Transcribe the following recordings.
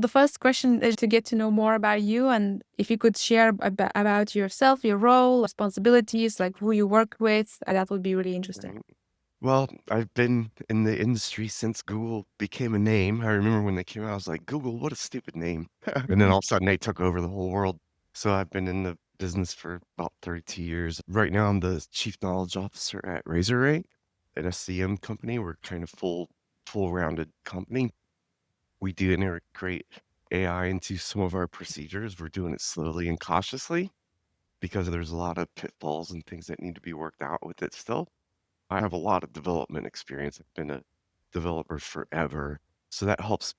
The first question is to get to know more about you, and if you could share about yourself, your role, responsibilities, like who you work with, that would be really interesting. Right. Well, I've been in the industry since Google became a name. I remember when they came out, I was like, Google, what a stupid name. And then all of a sudden they took over the whole world. So I've been in the business for about 32 years. Right now, I'm the chief knowledge officer at Razor, an SCM company. We're kind of full rounded company. We do integrate AI into some of our procedures. We're doing it slowly and cautiously because there's a lot of pitfalls and things that need to be worked out with it still. I have a lot of development experience. I've been a developer forever. So that helps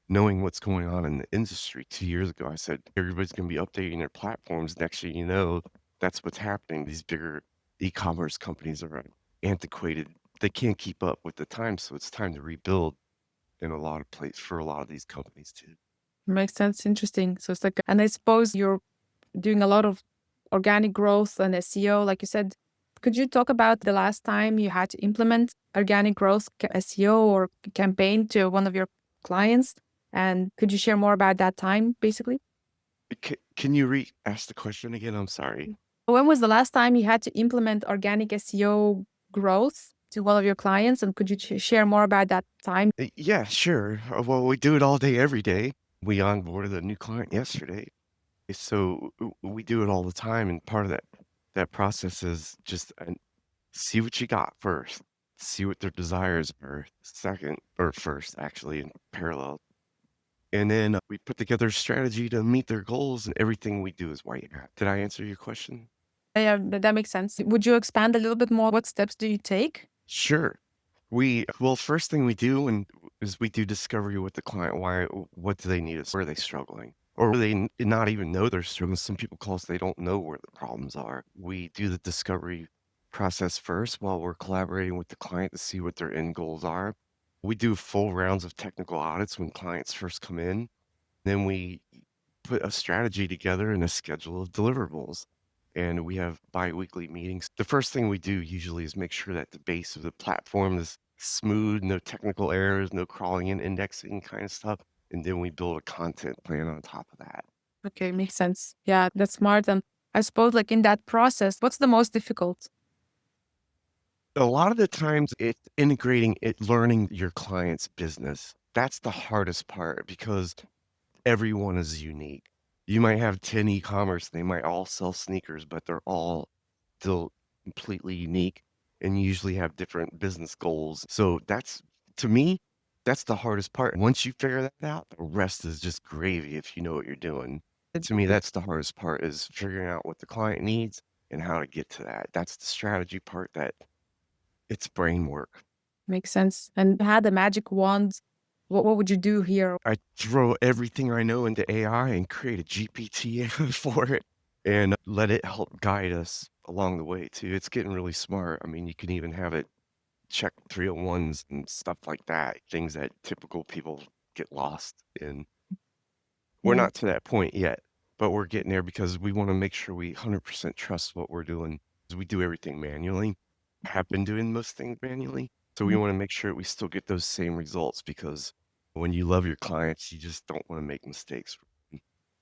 knowing what's going on in the industry. 2 years ago, I said everybody's going to be updating their platforms. Next thing you know, that's what's happening. These bigger e-commerce companies are antiquated. They can't keep up with the time. So it's time to rebuild in a lot of places for a lot of these companies too. Makes sense. Interesting. So it's like, and I suppose you're doing a lot of organic growth and SEO, like you said. Could you talk about the last time you had to implement organic growth SEO or campaign to one of your clients? And could you share more about that time, basically? Can you re-ask the question again? I'm sorry. When was the last time you had to implement organic SEO growth to one of your clients? And could you share more about that time? Yeah, sure. Well, we do it all day, every day. We onboarded a new client yesterday. So we do it all the time, and part of that process is just see what you got first, see what their desires are second or first, actually, in parallel, and then we put together a strategy to meet their goals, and everything we do is white hat. Did I answer your question? Yeah, that makes sense. Would you expand a little bit more? What steps do you take? Sure. First thing we do is we do discovery with the client. What do they need? Where are they struggling? Or they not even know they're struggling. Some people call us, they don't know where the problems are. We do the discovery process first while we're collaborating with the client to see what their end goals are. We do full rounds of technical audits when clients first come in. Then we put a strategy together and a schedule of deliverables. And we have bi-weekly meetings. The first thing we do usually is make sure that the base of the platform is smooth, no technical errors, no crawling and indexing kind of stuff. And then we build a content plan on top of that. Okay, makes sense. Yeah, that's smart. And I suppose, like in that process, what's the most difficult? A lot of the times it's integrating it, learning your client's business. That's the hardest part because everyone is unique. You might have 10 e-commerce, they might all sell sneakers, but they're all still completely unique and usually have different business goals. So that's, to me, that's the hardest part. Once you figure that out, the rest is just gravy if you know what you're doing. To me, that's the hardest part is figuring out what the client needs and how to get to that. That's the strategy part that it's brain work. Makes sense. And had the magic wand, what would you do here? I throw everything I know into AI and create a GPT for it and let it help guide us along the way too. It's getting really smart. I mean, you can even have it check 301s and stuff like that, things that typical people get lost in. We're Yeah. not to that point yet, but we're getting there because we want to make sure we 100% trust what we're doing. 'Cause we do everything manually, have been doing most things manually. So we Mm. want to make sure we still get those same results because when you love your clients, you just don't want to make mistakes.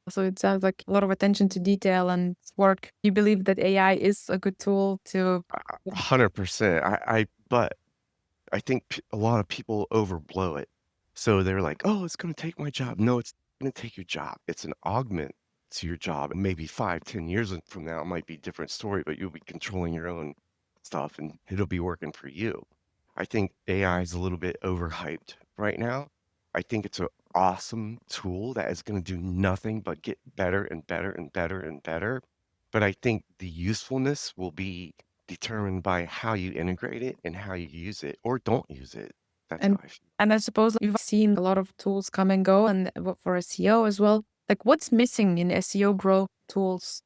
So it sounds like a lot of attention to detail and work. You believe that AI is a good tool to. 100%. But I think a lot of people overblow it. So they're like, oh, it's going to take my job. No, it's going to take your job. It's an augment to your job. And maybe 5, 10 years from now, it might be a different story, but you'll be controlling your own stuff and it'll be working for you. I think AI is a little bit overhyped right now. I think it's an awesome tool that is going to do nothing but get better and better and better and better. But I think the usefulness will be determined by how you integrate it and how you use it or don't use it. That's how And I feel. and I suppose you've seen a lot of tools come and go, and for SEO as well. Like, what's missing in SEO growth tools?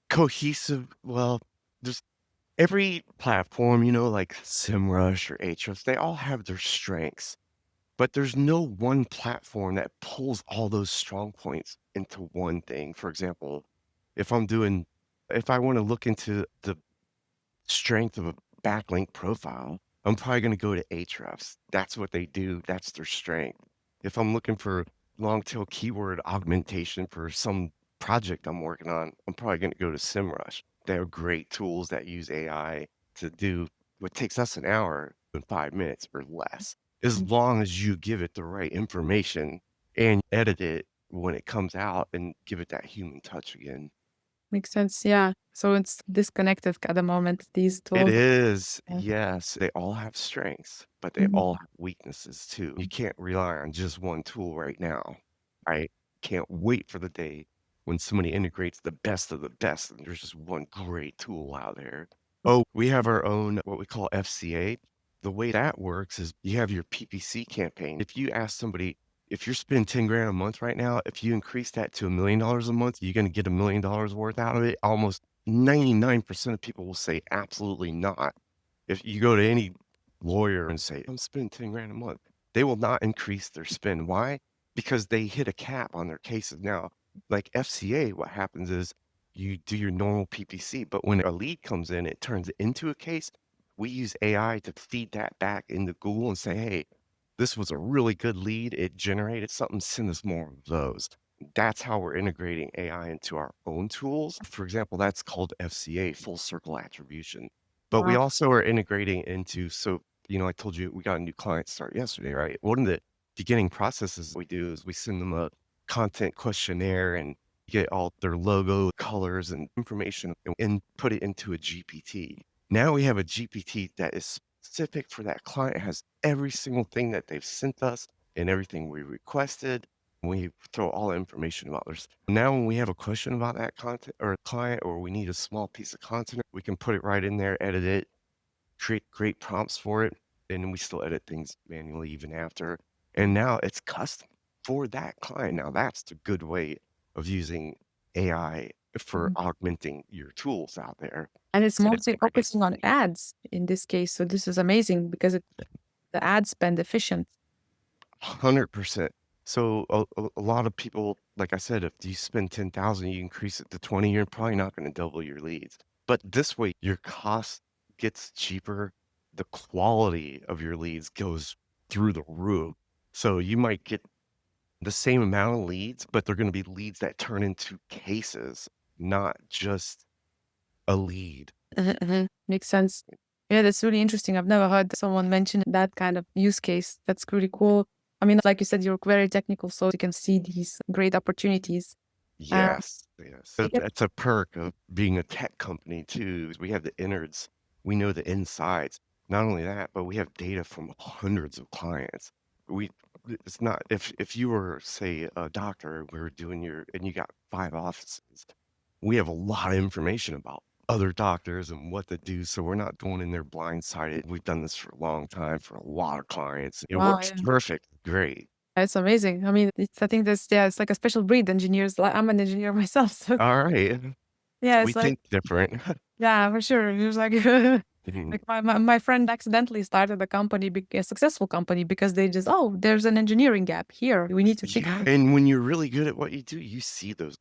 Cohesive, well, just every platform, like SEMrush or Ahrefs, they all have their strengths, but there's no one platform that pulls all those strong points into one thing. For example, if I'm doing, if I want to look into the strength of a backlink profile, I'm probably going to go to Ahrefs. That's what they do. That's their strength. If I'm looking for long tail keyword augmentation for some project I'm working on, I'm probably going to go to SEMrush. They're great tools that use AI to do what takes us an hour in 5 minutes or less, as Mm. long as you give it the right information and edit it when it comes out and give it that human touch again. Makes sense. Yeah. So it's disconnected at the moment, these It tools. is, Yeah. yes. They all have strengths, but they Mhm. all have weaknesses too. You can't rely on just one tool right now. I can't wait for the day when somebody integrates the best of the best and there's just one great tool out there. Oh, we have our own what we call FCA. The way that works is you have your PPC campaign. If you ask somebody, if you're spending 10 grand a month right now, if you increase that to $1 million a month, you're going to get $1 million worth out of it. Almost 99% of people will say absolutely not. If you go to any lawyer and say, I'm spending 10 grand a month, they will not increase their spend. Why? Because they hit a cap on their cases. Now, like FCA, what happens is you do your normal PPC, but when a lead comes in, it turns it into a case. We use AI to feed that back into Google and say, hey, this was a really good lead. It generated something. Send us more of those. That's how we're integrating AI into our own tools. For example, that's called FCA, full circle attribution. But we Wow. also are integrating into, so, I told you we got a new client start yesterday, right? One of the beginning processes we do is we send them a content questionnaire and get all their logo, colors, and information and put it into a GPT. Now we have a GPT that is specific for that client. It has every single thing that they've sent us and everything we requested. We throw all the information about this. Now, when we have a question about that content or a client, or we need a small piece of content, we can put it right in there, edit it, create great prompts for it, and then we still edit things manually even after. And now it's custom for that client. Now that's the good way of using AI for Mhm. augmenting your tools out there. And it's And it's mostly great. focusing on ads in this case. So this is amazing because the ad spend efficient. 100%. So a lot of people, like I said, if you spend 10,000, you increase it to 20, you're probably not going to double your leads. But this way, your cost gets cheaper. The quality of your leads goes through the roof. So you might get the same amount of leads, but they're going to be leads that turn into cases, not just a lead. Makes sense. Yeah, that's really interesting. I've never heard someone mention that kind of use case. That's really cool. I mean, like you said, you're very technical, so you can see these great opportunities. Uh, Yes, yes. yep. That's a perk of being a tech company too, is we have the innards. We know the insides. Not only that, but we have data from hundreds of clients. We it's not if you were, say, a doctor, we were doing your and you got 5 offices, we have a lot of information about other doctors and what to do, so we're not going in there blindsided. We've done this for a long time for a lot of clients. It Wow, works yeah. perfect, great. It's amazing. I mean, I think that's, yeah, it's like a special breed engineers. Like, I'm an engineer myself. So Alright. yeah, We it's like, think different. yeah, for sure. It was like, like my friend accidentally started a company, a successful company, because they just, oh, there's an engineering gap here. We need to fix Yeah, it. and when you're really good at what you do, you see those